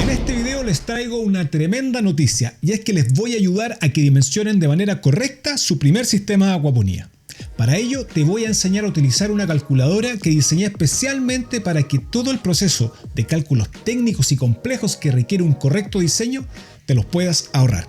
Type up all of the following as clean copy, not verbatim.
En este video les traigo una tremenda noticia y es que les voy a ayudar a que dimensionen de manera correcta su primer sistema de acuaponía. Para ello te voy a enseñar a utilizar una calculadora que diseñé especialmente para que todo el proceso de cálculos técnicos y complejos que requiere un correcto diseño te los puedas ahorrar.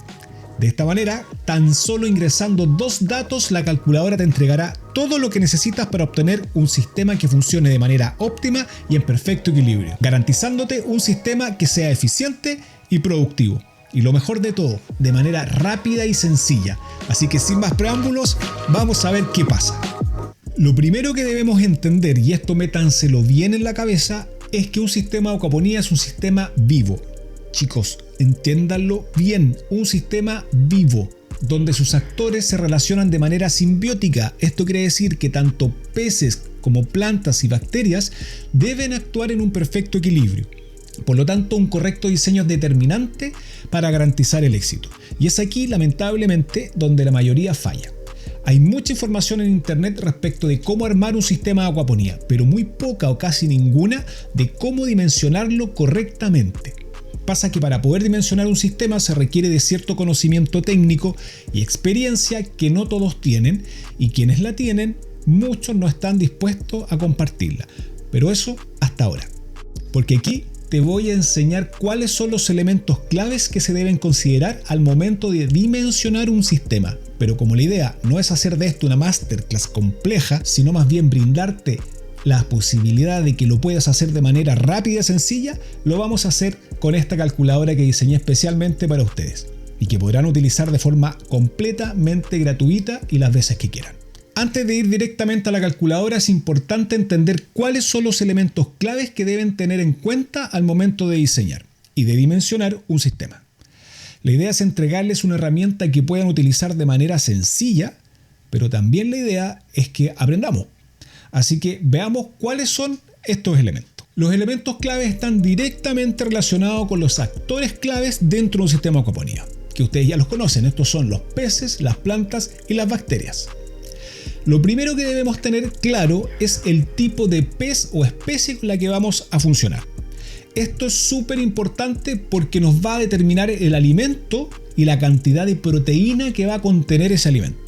De esta manera, tan solo ingresando 2 datos, la calculadora te entregará todo lo que necesitas para obtener un sistema que funcione de manera óptima y en perfecto equilibrio, garantizándote un sistema que sea eficiente y productivo. Y lo mejor de todo, de manera rápida y sencilla. Así que sin más preámbulos, vamos a ver qué pasa. Lo primero que debemos entender, y esto métanselo bien en la cabeza, es que un sistema de acuaponía es un sistema vivo. Chicos, entiéndanlo bien, un sistema vivo, donde sus actores se relacionan de manera simbiótica. Esto quiere decir que tanto peces como plantas y bacterias deben actuar en un perfecto equilibrio. Por lo tanto, un correcto diseño es determinante para garantizar el éxito. Y es aquí, lamentablemente, donde la mayoría falla. Hay mucha información en internet respecto de cómo armar un sistema de acuaponía, pero muy poca o casi ninguna de cómo dimensionarlo correctamente. Pasa que para poder dimensionar un sistema se requiere de cierto conocimiento técnico y experiencia que no todos tienen, y quienes la tienen, muchos no están dispuestos a compartirla. Pero eso hasta ahora. Porque aquí te voy a enseñar cuáles son los elementos claves que se deben considerar al momento de dimensionar un sistema. Pero como la idea no es hacer de esto una masterclass compleja, sino más bien brindarte la posibilidad de que lo puedas hacer de manera rápida y sencilla, lo vamos a hacer con esta calculadora que diseñé especialmente para ustedes y que podrán utilizar de forma completamente gratuita y las veces que quieran. Antes de ir directamente a la calculadora, es importante entender cuáles son los elementos claves que deben tener en cuenta al momento de diseñar y de dimensionar un sistema. La idea es entregarles una herramienta que puedan utilizar de manera sencilla, pero también la idea es que aprendamos. Así que veamos cuáles son estos elementos. Los elementos claves están directamente relacionados con los actores claves dentro de un sistema de acuaponía, que ustedes ya los conocen. Estos son los peces, las plantas y las bacterias. Lo primero que debemos tener claro es el tipo de pez o especie con la que vamos a funcionar. Esto es súper importante porque nos va a determinar el alimento y la cantidad de proteína que va a contener ese alimento.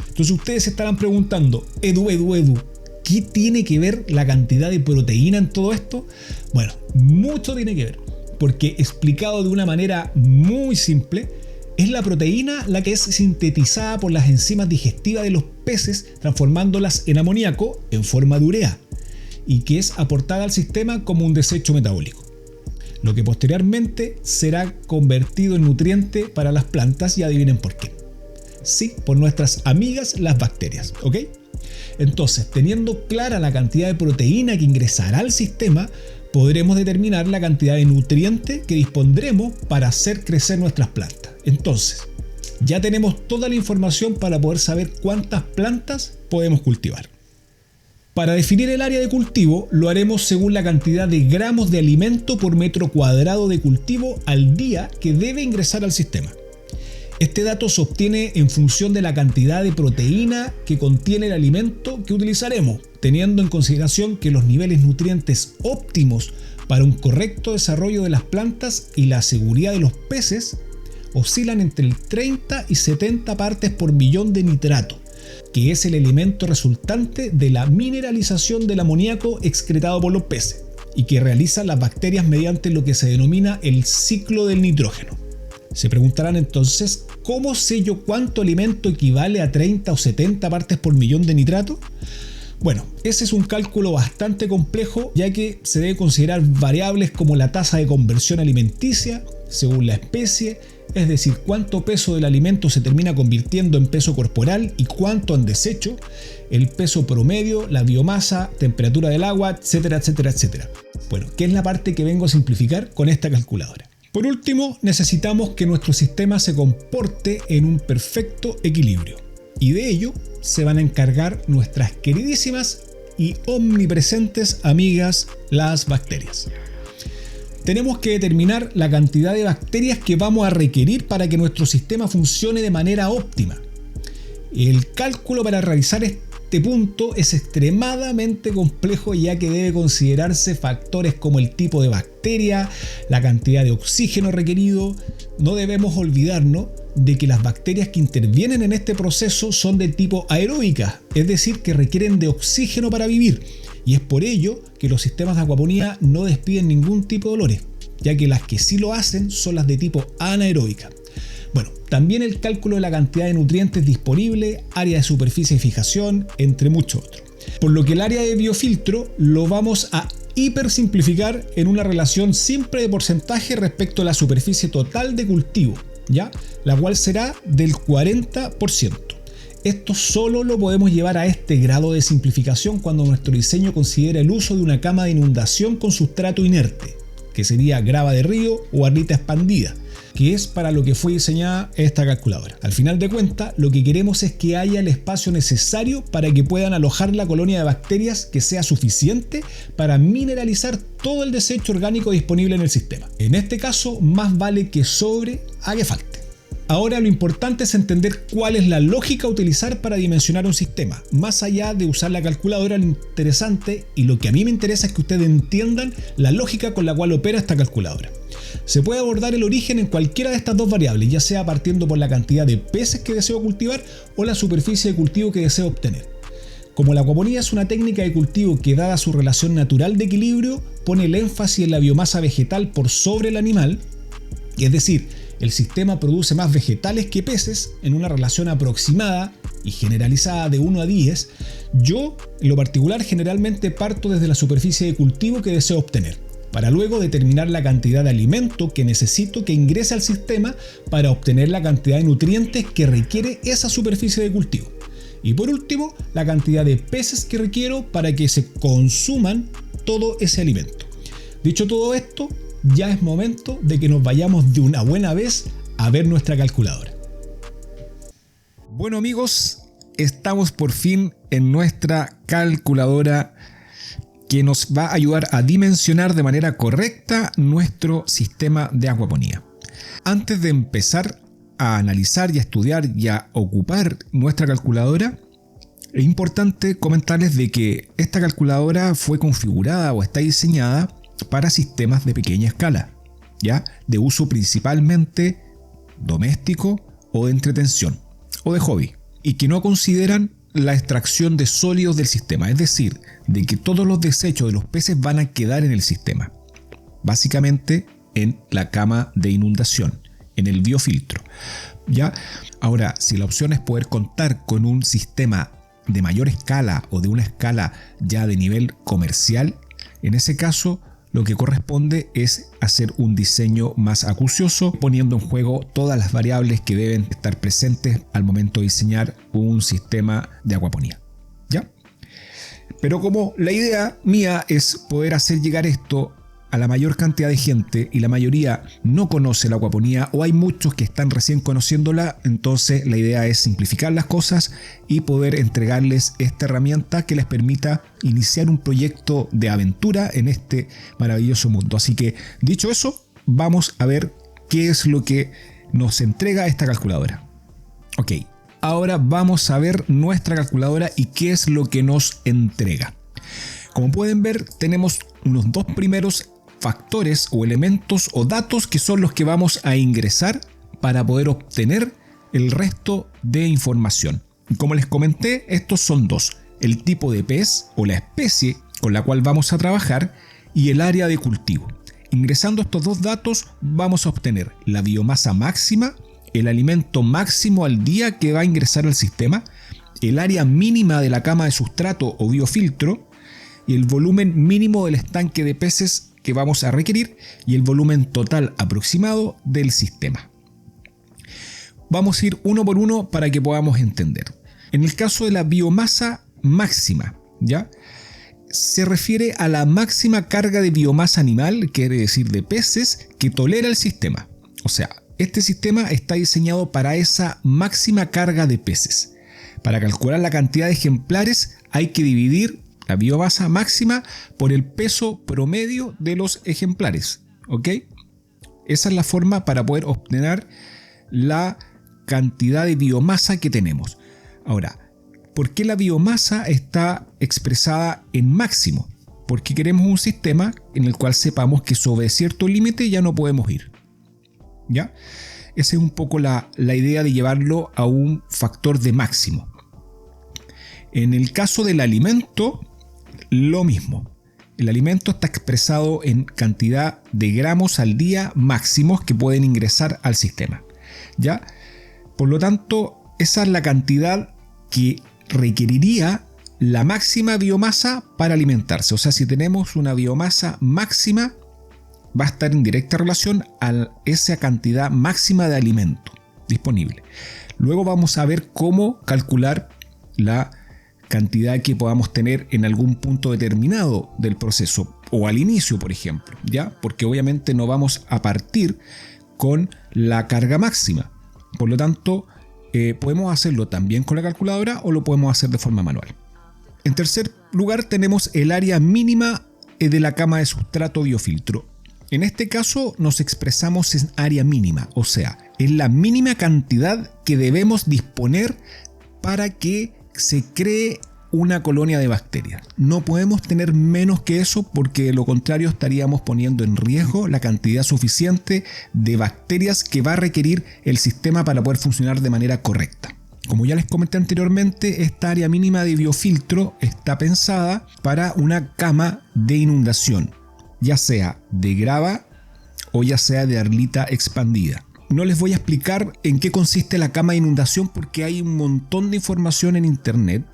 Entonces ustedes se estarán preguntando, Edu, ¿qué tiene que ver la cantidad de proteína en todo esto? Bueno, mucho tiene que ver, porque explicado de una manera muy simple, es la proteína la que es sintetizada por las enzimas digestivas de los peces, transformándolas en amoníaco en forma de urea, y que es aportada al sistema como un desecho metabólico, lo que posteriormente será convertido en nutriente para las plantas, y adivinen por qué. Sí, por nuestras amigas las bacterias, ¿ok? Entonces, teniendo clara la cantidad de proteína que ingresará al sistema, podremos determinar la cantidad de nutriente que dispondremos para hacer crecer nuestras plantas. Entonces, ya tenemos toda la información para poder saber cuántas plantas podemos cultivar. Para definir el área de cultivo, lo haremos según la cantidad de gramos de alimento por metro cuadrado de cultivo al día que debe ingresar al sistema. Este dato se obtiene en función de la cantidad de proteína que contiene el alimento que utilizaremos, teniendo en consideración que los niveles nutrientes óptimos para un correcto desarrollo de las plantas y la seguridad de los peces oscilan entre el 30 y 70 partes por millón de nitrato, que es el elemento resultante de la mineralización del amoníaco excretado por los peces y que realizan las bacterias mediante lo que se denomina el ciclo del nitrógeno. Se preguntarán entonces, ¿cómo sé yo cuánto alimento equivale a 30 o 70 partes por millón de nitrato? Bueno, ese es un cálculo bastante complejo, ya que se debe considerar variables como la tasa de conversión alimenticia según la especie, es decir, cuánto peso del alimento se termina convirtiendo en peso corporal y cuánto en desecho, el peso promedio, la biomasa, temperatura del agua, etcétera, etcétera, etcétera. Bueno, ¿qué es la parte que vengo a simplificar con esta calculadora? Por último, necesitamos que nuestro sistema se comporte en un perfecto equilibrio, y de ello se van a encargar nuestras queridísimas y omnipresentes amigas, las bacterias. Tenemos que determinar la cantidad de bacterias que vamos a requerir para que nuestro sistema funcione de manera óptima. El cálculo para realizar Este punto es extremadamente complejo, ya que debe considerarse factores como el tipo de bacteria, la cantidad de oxígeno requerido. No debemos olvidarnos de que las bacterias que intervienen en este proceso son de tipo aeróbica, es decir, que requieren de oxígeno para vivir, y es por ello que los sistemas de acuaponía no despiden ningún tipo de olores, ya que las que sí lo hacen son las de tipo anaeróbica. Bueno, también el cálculo de la cantidad de nutrientes disponible, área de superficie de fijación, entre muchos otros. Por lo que el área de biofiltro lo vamos a hipersimplificar en una relación simple de porcentaje respecto a la superficie total de cultivo, ¿ya? La cual será del 40%. Esto solo lo podemos llevar a este grado de simplificación cuando nuestro diseño considera el uso de una cama de inundación con sustrato inerte, que sería grava de río o arlita expandida, que es para lo que fue diseñada esta calculadora. Al final de cuentas, lo que queremos es que haya el espacio necesario para que puedan alojar la colonia de bacterias que sea suficiente para mineralizar todo el desecho orgánico disponible en el sistema. En este caso, más vale que sobre a que falte. Ahora lo importante es entender cuál es la lógica a utilizar para dimensionar un sistema. Más allá de usar la calculadora, lo interesante y lo que a mí me interesa es que ustedes entiendan la lógica con la cual opera esta calculadora. Se puede abordar el origen en cualquiera de estas dos variables, ya sea partiendo por la cantidad de peces que deseo cultivar o la superficie de cultivo que deseo obtener. Como la acuaponía es una técnica de cultivo que, dada su relación natural de equilibrio, pone el énfasis en la biomasa vegetal por sobre el animal, es decir, el sistema produce más vegetales que peces en una relación aproximada y generalizada de 1 a 10, yo, en lo particular, generalmente parto desde la superficie de cultivo que deseo obtener, para luego determinar la cantidad de alimento que necesito que ingrese al sistema para obtener la cantidad de nutrientes que requiere esa superficie de cultivo. Y por último, la cantidad de peces que requiero para que se consuman todo ese alimento. Dicho todo esto, ya es momento de que nos vayamos de una buena vez a ver nuestra calculadora. Bueno amigos, estamos por fin en nuestra calculadora que nos va a ayudar a dimensionar de manera correcta nuestro sistema de acuaponía. Antes de empezar a analizar y a estudiar y a ocupar nuestra calculadora, es importante comentarles de que esta calculadora fue configurada o está diseñada para sistemas de pequeña escala, ¿ya? De uso principalmente doméstico o de entretención o de hobby, y que no consideran la extracción de sólidos del sistema, es decir, de que todos los desechos de los peces van a quedar en el sistema, básicamente en la cama de inundación, en el biofiltro, ¿ya? Ahora, si la opción es poder contar con un sistema de mayor escala o de una escala ya de nivel comercial, en ese caso lo que corresponde es hacer un diseño más acucioso, poniendo en juego todas las variables que deben estar presentes al momento de diseñar un sistema de acuaponía, ¿ya? Pero como la idea mía es poder hacer llegar esto a la mayor cantidad de gente y la mayoría no conoce la acuaponía o hay muchos que están recién conociéndola, entonces la idea es simplificar las cosas y poder entregarles esta herramienta que les permita iniciar un proyecto de aventura en este maravilloso mundo. Así que dicho eso, vamos a ver qué es lo que nos entrega esta calculadora. Ok, ahora vamos a ver nuestra calculadora y qué es lo que nos entrega. Como pueden ver, tenemos unos dos primeros factores o elementos o datos que son los que vamos a ingresar para poder obtener el resto de información. Como les comenté, estos son dos: el tipo de pez o la especie con la cual vamos a trabajar y el área de cultivo. Ingresando estos dos datos vamos a obtener la biomasa máxima, el alimento máximo al día que va a ingresar al sistema, el área mínima de la cama de sustrato o biofiltro y el volumen mínimo del estanque de peces que vamos a requerir y el volumen total aproximado del sistema. Vamos a ir uno por uno para que podamos entender. En el caso de la biomasa máxima, ¿ya? Se refiere a la máxima carga de biomasa animal, quiere decir de peces, que tolera el sistema. O sea, este sistema está diseñado para esa máxima carga de peces. Para calcular la cantidad de ejemplares hay que dividir la biomasa máxima por el peso promedio de los ejemplares, ¿ok? Esa es la forma para poder obtener la cantidad de biomasa que tenemos. Ahora, ¿Por qué la biomasa está expresada en máximo? Porque queremos un sistema en el cual sepamos que sobre cierto límite ya no podemos ir. ¿Ya? Esa es un poco la idea de llevarlo a un factor de máximo. En el caso del alimento, lo mismo. El alimento está expresado en cantidad de gramos al día máximos que pueden ingresar al sistema. ¿Ya? Por lo tanto, esa es la cantidad que requeriría la máxima biomasa para alimentarse. O sea, si tenemos una biomasa máxima, va a estar en directa relación a esa cantidad máxima de alimento disponible. Luego vamos a ver cómo calcular la cantidad que podamos tener en algún punto determinado del proceso o al inicio, por ejemplo, ¿ya? Porque obviamente no vamos a partir con la carga máxima. Por lo tanto, podemos hacerlo también con la calculadora o lo podemos hacer de forma manual. En tercer lugar tenemos el área mínima de la cama de sustrato biofiltro. En este caso nos expresamos en área mínima, o sea, es la mínima cantidad que debemos disponer para que se cree una colonia de bacterias. No podemos tener menos que eso porque de lo contrario estaríamos poniendo en riesgo la cantidad suficiente de bacterias que va a requerir el sistema para poder funcionar de manera correcta. Como ya les comenté anteriormente, esta área mínima de biofiltro está pensada para una cama de inundación, ya sea de grava o ya sea de arlita expandida. No les voy a explicar en qué consiste la cama de inundación porque hay un montón de información en internet.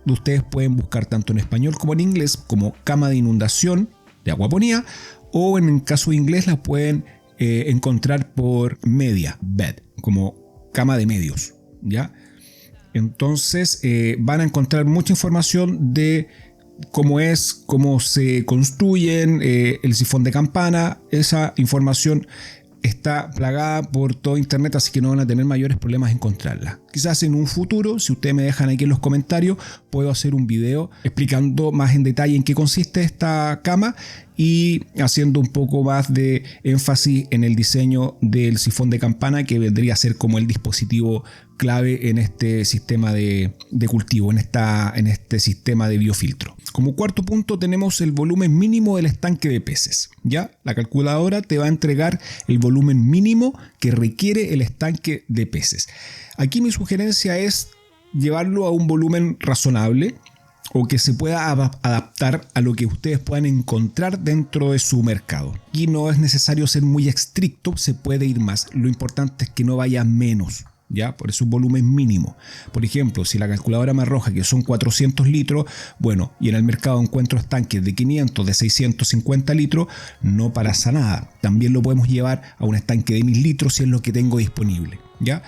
Ustedes pueden buscar tanto en español como en inglés como cama de inundación de acuaponía, o en el caso de inglés la pueden encontrar por media bed, como cama de medios, ¿ya? Entonces van a encontrar mucha información de cómo se construyen, el sifón de campana. Esa información está plagada por todo internet, así que no van a tener mayores problemas en encontrarla. Quizás en un futuro, si ustedes me dejan aquí en los comentarios, puedo hacer un video explicando más en detalle en qué consiste esta cama y haciendo un poco más de énfasis en el diseño del sifón de campana, que vendría a ser como el dispositivo clave en este sistema de cultivo, en este sistema de biofiltro. Como cuarto punto tenemos el volumen mínimo del estanque de peces. ¿Ya? La calculadora te va a entregar el volumen mínimo que requiere el estanque de peces. Aquí mi sugerencia es llevarlo a un volumen razonable o que se pueda adaptar a lo que ustedes puedan encontrar dentro de su mercado. Y no es necesario ser muy estricto, se puede ir más. Lo importante es que no vaya menos. ¿Ya? Por eso un volumen mínimo. Por ejemplo, si la calculadora me arroja que son 400 litros, bueno, y en el mercado encuentro estanques de 500, de 650 litros, no pasa nada. También lo podemos llevar a un estanque de 1000 litros si es lo que tengo disponible, ¿ya?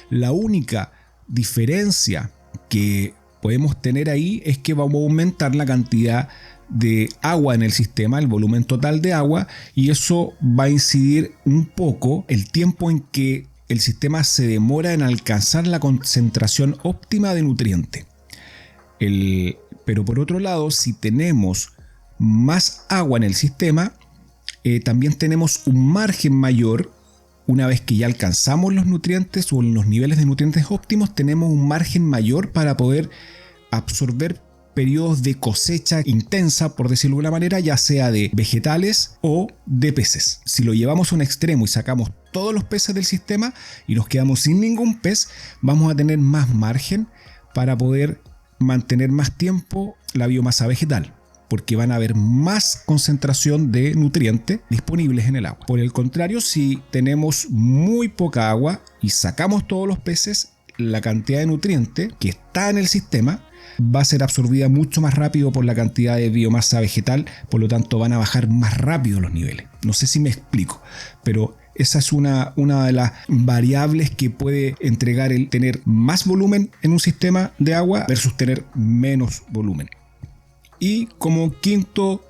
La única diferencia que podemos tener ahí es que vamos a aumentar la cantidad de agua en el sistema, el volumen total de agua, y eso va a incidir un poco el tiempo en que el sistema se demora en alcanzar la concentración óptima de nutriente. Pero por otro lado, si tenemos más agua en el sistema, también tenemos un margen mayor. Una vez que ya alcanzamos los nutrientes o los niveles de nutrientes óptimos, tenemos un margen mayor para poder absorber periodos de cosecha intensa, por decirlo de alguna manera, ya sea de vegetales o de peces. Si lo llevamos a un extremo y sacamos todos los peces del sistema y nos quedamos sin ningún pez, vamos a tener más margen para poder mantener más tiempo la biomasa vegetal, porque van a haber más concentración de nutrientes disponibles en el agua. Por el contrario, si tenemos muy poca agua y sacamos todos los peces, la cantidad de nutrientes que está en el sistema va a ser absorbida mucho más rápido por la cantidad de biomasa vegetal, por lo tanto van a bajar más rápido los niveles. No sé si me explico, pero esa es una de las variables que puede entregar el tener más volumen en un sistema de agua versus tener menos volumen. Y como quinto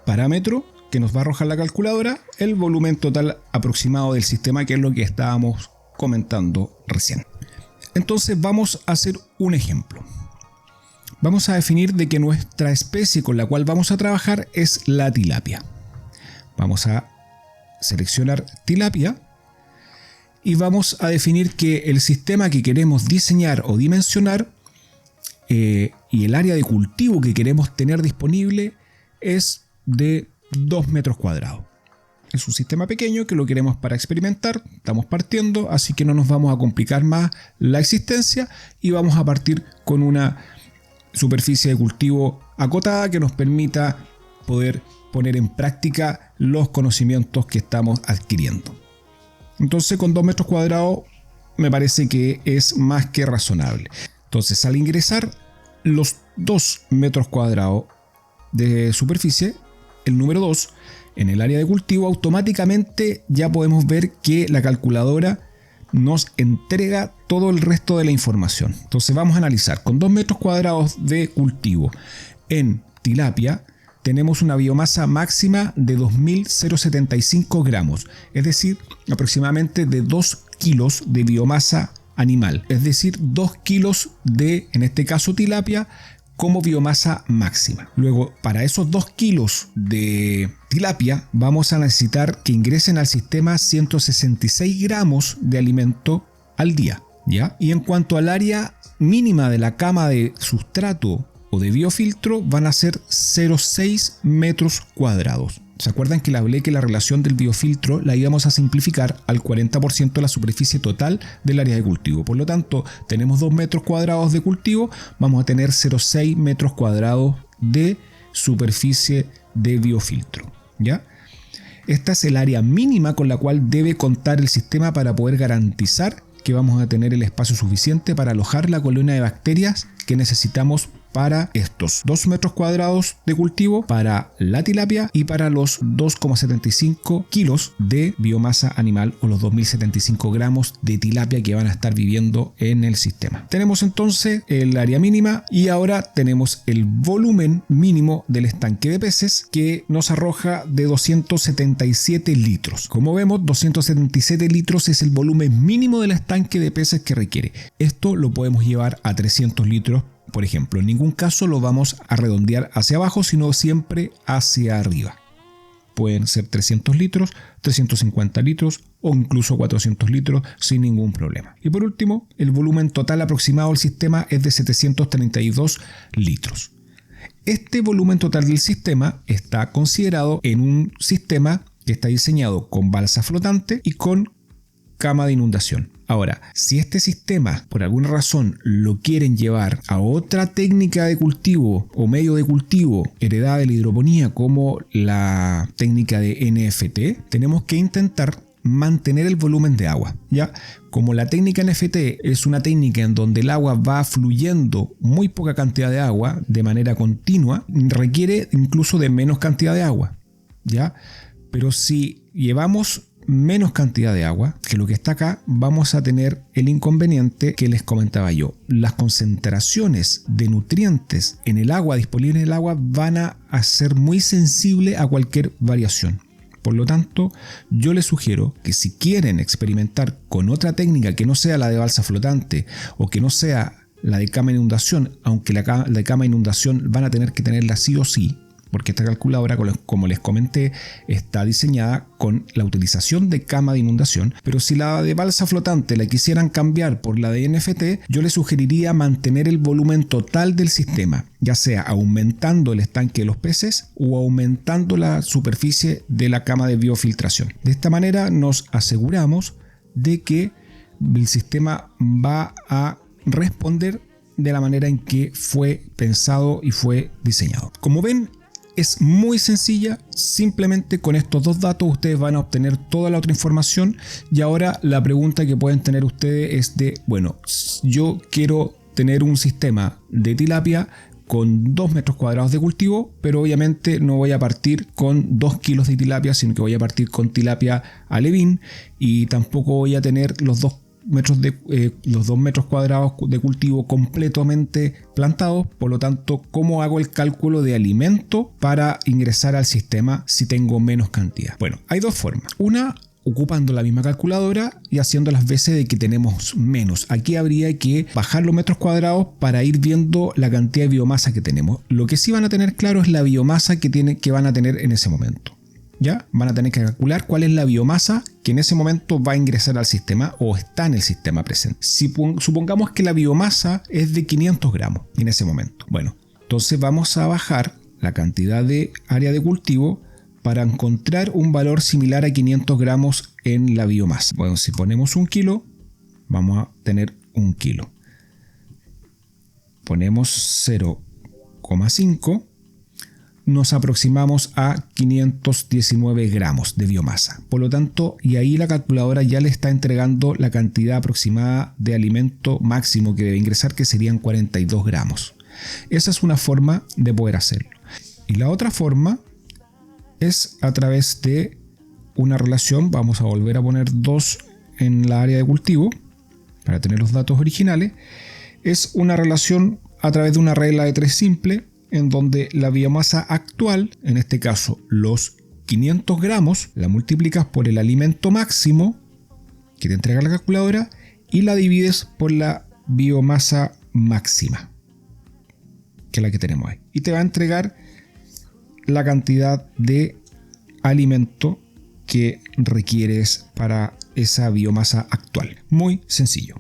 parámetro que nos va a arrojar la calculadora, el volumen total aproximado del sistema, que es lo que estábamos comentando recién. Entonces vamos a hacer un ejemplo. Vamos a definir de que nuestra especie con la cual vamos a trabajar es la tilapia. Vamos a seleccionar tilapia y vamos a definir que el sistema que queremos diseñar o dimensionar y el área de cultivo que queremos tener disponible es de 2 metros cuadrados. Es un sistema pequeño que lo queremos para experimentar, estamos partiendo, así que no nos vamos a complicar más la existencia y vamos a partir con una superficie de cultivo acotada que nos permita poder poner en práctica los conocimientos que estamos adquiriendo. Entonces con 2 metros cuadrados me parece que es más que razonable. Entonces al ingresar los 2 metros cuadrados de superficie, el número 2, en el área de cultivo, automáticamente ya podemos ver que la calculadora nos entrega todo el resto de la información. Entonces vamos a analizar. Con 2 metros cuadrados de cultivo en tilapia, tenemos una biomasa máxima de 2.075 gramos, es decir, aproximadamente de 2 kilos de biomasa animal, es decir, 2 kilos de, en este caso, tilapia como biomasa máxima. Luego, para esos 2 kilos de tilapia, vamos a necesitar que ingresen al sistema 166 gramos de alimento al día, ¿ya? Y en cuanto al área mínima de la cama de sustrato o de biofiltro, van a ser 0,6 metros cuadrados. ¿Se acuerdan que le hablé que la relación del biofiltro la íbamos a simplificar al 40% de la superficie total del área de cultivo? Por lo tanto, tenemos 2 metros cuadrados de cultivo, vamos a tener 0,6 metros cuadrados de superficie de biofiltro, ¿ya? Esta es el área mínima con la cual debe contar el sistema para poder garantizar que vamos a tener el espacio suficiente para alojar la colonia de bacterias que necesitamos para estos 2 metros cuadrados de cultivo, para la tilapia y para los 2,75 kilos de biomasa animal o los 2.075 gramos de tilapia que van a estar viviendo en el sistema. Tenemos entonces el área mínima y ahora tenemos el volumen mínimo del estanque de peces que nos arroja de 277 litros. Como vemos, 277 litros es el volumen mínimo del estanque de peces que requiere. Esto lo podemos llevar a 300 litros. Por ejemplo, en ningún caso lo vamos a redondear hacia abajo, sino siempre hacia arriba. Pueden ser 300 litros, 350 litros o incluso 400 litros sin ningún problema. Y por último, el volumen total aproximado del sistema es de 732 litros. Este volumen total del sistema está considerado en un sistema que está diseñado con balsa flotante y con cama de inundación. Ahora, si este sistema por alguna razón lo quieren llevar a otra técnica de cultivo o medio de cultivo heredada de la hidroponía como la técnica de NFT, tenemos que intentar mantener el volumen de agua, ¿ya? Como la técnica NFT es una técnica en donde el agua va fluyendo muy poca cantidad de agua de manera continua, requiere incluso de menos cantidad de agua, ¿ya? Pero si llevamos menos cantidad de agua que lo que está acá, vamos a tener el inconveniente que les comentaba yo. Las concentraciones de nutrientes en el agua, disponibles en el agua, van a ser muy sensibles a cualquier variación. Por lo tanto, yo les sugiero que si quieren experimentar con otra técnica que no sea la de balsa flotante o que no sea la de cama de inundación, aunque la de cama de inundación van a tener que tenerla sí o sí, porque esta calculadora, como les comenté, está diseñada con la utilización de cama de inundación, pero si la de balsa flotante la quisieran cambiar por la de NFT, yo les sugeriría mantener el volumen total del sistema, ya sea aumentando el estanque de los peces o aumentando la superficie de la cama de biofiltración. De esta manera nos aseguramos de que el sistema va a responder de la manera en que fue pensado y fue diseñado. Como ven, es muy sencilla, simplemente con estos dos datos ustedes van a obtener toda la otra información. Y ahora la pregunta que pueden tener ustedes es de, bueno, yo quiero tener un sistema de tilapia con 2 metros cuadrados de cultivo, pero obviamente no voy a partir con 2 kilos de tilapia, sino que voy a partir con tilapia alevín y tampoco voy a tener los 2 metros cuadrados de cultivo completamente plantados. Por lo tanto, ¿cómo hago el cálculo de alimento para ingresar al sistema si tengo menos cantidad? Bueno, hay dos formas. Una, ocupando la misma calculadora y haciendo las veces de que tenemos menos. Aquí habría que bajar los metros cuadrados para ir viendo la cantidad de biomasa que tenemos. Lo que sí van a tener claro es la biomasa que van a tener en ese momento. ¿ya? Van a tener que calcular cuál es la biomasa que en ese momento va a ingresar al sistema o está en el sistema presente. Si supongamos que la biomasa es de 500 gramos en ese momento. Bueno, entonces vamos a bajar la cantidad de área de cultivo para encontrar un valor similar a 500 gramos en la biomasa. Bueno, si ponemos 1 kilo, vamos a tener 1 kilo. Ponemos 0,5, nos aproximamos a 519 gramos de biomasa. Por lo tanto, y ahí la calculadora ya le está entregando la cantidad aproximada de alimento máximo que debe ingresar, que serían 42 gramos. Esa es una forma de poder hacerlo. Y la otra forma es a través de una relación. Vamos a volver a poner 2 en la área de cultivo para tener los datos originales. Es una relación a través de una regla de 3 simple, en donde la biomasa actual, en este caso los 500 gramos, la multiplicas por el alimento máximo que te entrega la calculadora y la divides por la biomasa máxima, que es la que tenemos ahí. Y te va a entregar la cantidad de alimento que requieres para esa biomasa actual. Muy sencillo.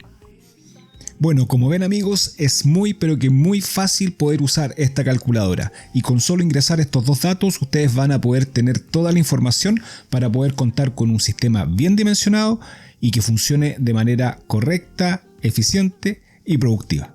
Bueno, como ven amigos, es muy pero que muy fácil poder usar esta calculadora, y con solo ingresar estos 2 datos ustedes van a poder tener toda la información para poder contar con un sistema bien dimensionado y que funcione de manera correcta, eficiente y productiva.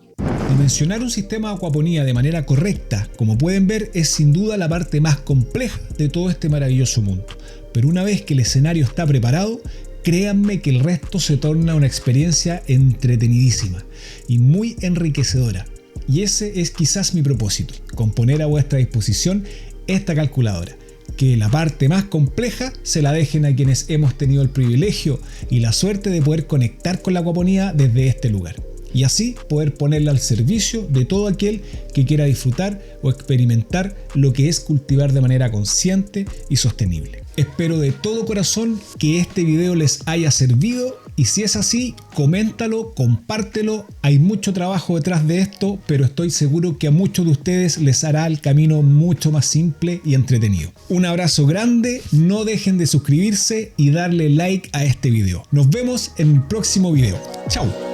Dimensionar un sistema de acuaponía de manera correcta, como pueden ver, es sin duda la parte más compleja de todo este maravilloso mundo, pero una vez que el escenario está preparado, créanme que el resto se torna una experiencia entretenidísima y muy enriquecedora. Y ese es quizás mi propósito, con poner a vuestra disposición esta calculadora. Que la parte más compleja se la dejen a quienes hemos tenido el privilegio y la suerte de poder conectar con la acuaponía desde este lugar. Y así poder ponerla al servicio de todo aquel que quiera disfrutar o experimentar lo que es cultivar de manera consciente y sostenible. Espero de todo corazón que este video les haya servido, y si es así, coméntalo, compártelo. Hay mucho trabajo detrás de esto, pero estoy seguro que a muchos de ustedes les hará el camino mucho más simple y entretenido. Un abrazo grande, no dejen de suscribirse y darle like a este video. Nos vemos en el próximo video. Chao.